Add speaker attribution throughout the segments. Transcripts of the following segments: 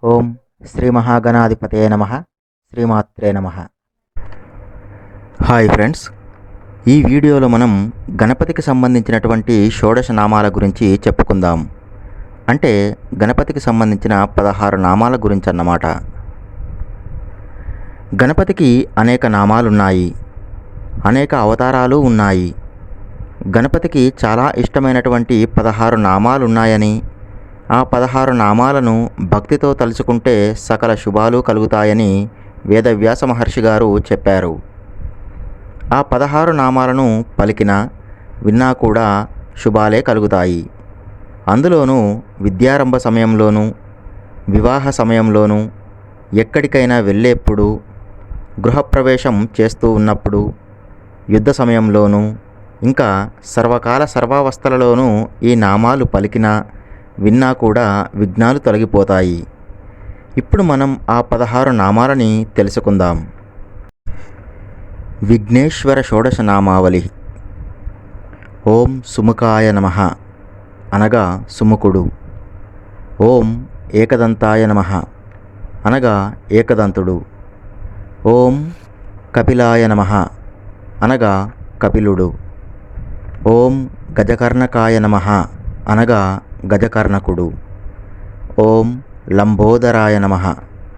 Speaker 1: ఓం శ్రీ మహాగణాధిపతయే నమః. శ్రీమాత్రే నమః. హాయ్ ఫ్రెండ్స్, ఈ వీడియోలో మనం గణపతికి సంబంధించినటువంటి షోడశ నామాల గురించి చెప్పుకుందాం. అంటే గణపతికి సంబంధించిన 16 నామాల గురించి అన్నమాట. గణపతికి అనేక నామాలున్నాయి, అనేక అవతారాలు ఉన్నాయి. గణపతికి చాలా ఇష్టమైనటువంటి 16 నామాలున్నాయని, ఆ 16 నామాలను భక్తితో తలుచుకుంటే సకల శుభాలు కలుగుతాయని వేదవ్యాస మహర్షి గారు చెప్పారు. ఆ 16 నామాలను పలికినా విన్నా కూడా శుభాలే కలుగుతాయి. అందులోనూ విద్యారంభ సమయంలోనూ, వివాహ సమయంలోనూ, ఎక్కడికైనా వెళ్ళేప్పుడు, గృహప్రవేశం చేస్తూ ఉన్నప్పుడు, యుద్ధ సమయంలోనూ, ఇంకా సర్వకాల సర్వావస్థలలోనూ ఈ నామాలు పలికినా విన్నా కూడా విఘ్నాలు తొలగిపోతాయి. ఇప్పుడు మనం ఆ 16 నామాలని తెలుసుకుందాం. విఘ్నేశ్వర షోడశ నామావళి. ఓం సుముఖాయ నమః అనగా సుముఖుడు. ఓం ఏకదంతాయ నమః అనగా ఏకదంతుడు. ఓం కపిలాయ నమః అనగా కపిలుడు. ఓం గజకర్ణకాయ నమః అనగా గజకర్ణకుడు. ఓం లంబోదరాయ నమః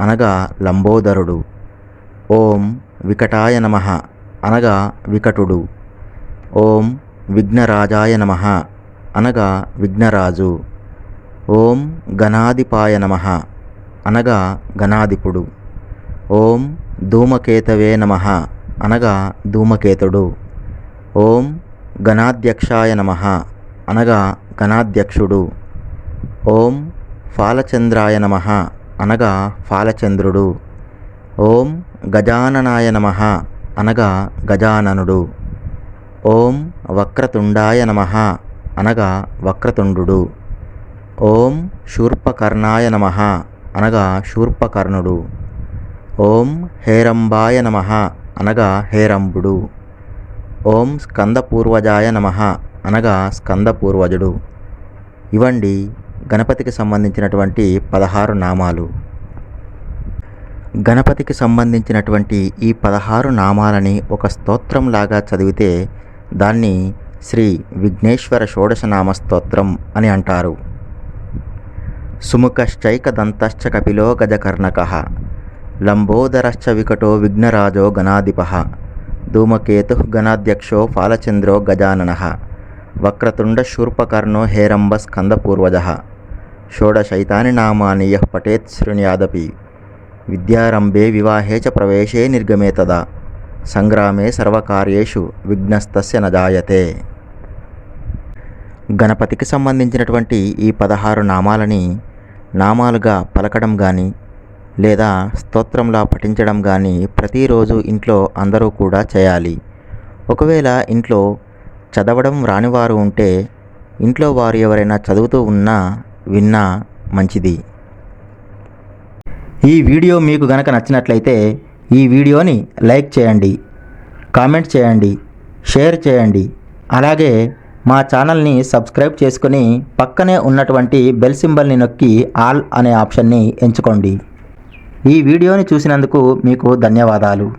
Speaker 1: అనగా లంబోదరుడు. ఓం వికటాయ నమః అనగా వికటుడు. ఓం విఘ్నరాజాయ నమః అనగా విఘ్నరాజు. ఓం గణాధిపాయ నమః అనగా గణాధిపుడు. ఓం ధూమకేతవే నమః అనగా ధూమకేతుడు. ఓం గణాధ్యక్షాయ నమః అనగా గణాధ్యక్షుడు. ఓం ఫాలచంద్రాయ నమః అనగా ఫాలచంద్రుడు. ఓం గజాననాయ నమః అనగా గజాననుడు. ఓం వక్రతుండాయ నమః అనగా వక్రతుండు. ఓం శూర్పకర్ణాయ నమః అనగా శూర్పకర్ణుడు. ఓం హేరంబాయ నమః అనగా హేరంబుడు. ఓం స్కందపూర్వజాయ నమః అనగా స్కందపూర్వజుడు. ఇవండి గణపతికి సంబంధించినటువంటి 16 నామాలు. గణపతికి సంబంధించినటువంటి ఈ 16 నామాలని ఒక స్తోత్రంలాగా చదివితే దాన్ని శ్రీ విఘ్నేశ్వర షోడశనామ స్తోత్రం అని అంటారు. సుముఖశ్చైకదంతశ్చ కపిలో గజకర్ణకః లంబోదరశ్చ వికటో విఘ్నరాజో గణాధిపః ధూమకేతుః గణాధ్యక్షో ఫాలచంద్రో గజాననః వక్రతుండ శూర్పకర్ణో హేరంబ స్కందపూర్వజః షోడశైతాని నామాని యః పఠేత్ శృణ్యాదపి విద్యారంభే వివాహే చ ప్రవేశే నిర్గమే తదా సంగ్రామే సర్వకార్యేషు విఘ్నస్తస్య న జాయతే. గణపతికి సంబంధించినటువంటి ఈ 16 నామాలని నామాలుగా పలకడం కానీ లేదా స్తోత్రంలా పఠించడం కానీ ప్రతిరోజు ఇంట్లో అందరూ కూడా చేయాలి. ఒకవేళ ఇంట్లో చదవడం రానివారు ఉంటే ఇంట్లో వారు ఎవరైనా చదువుతూ ఉన్నా విన్నా మంచిది. ఈ వీడియో మీకు గనక నచ్చినట్లయితే ఈ వీడియోని లైక్ చేయండి, కామెంట్ చేయండి, షేర్ చేయండి. అలాగే మా ఛానల్ని సబ్స్క్రైబ్ చేసుకుని పక్కనే ఉన్నటువంటి బెల్ సింబల్ని నొక్కి ఆల్ అనే ఆప్షన్ని ఎంచుకోండి. ఈ వీడియోని చూసినందుకు మీకు ధన్యవాదాలు.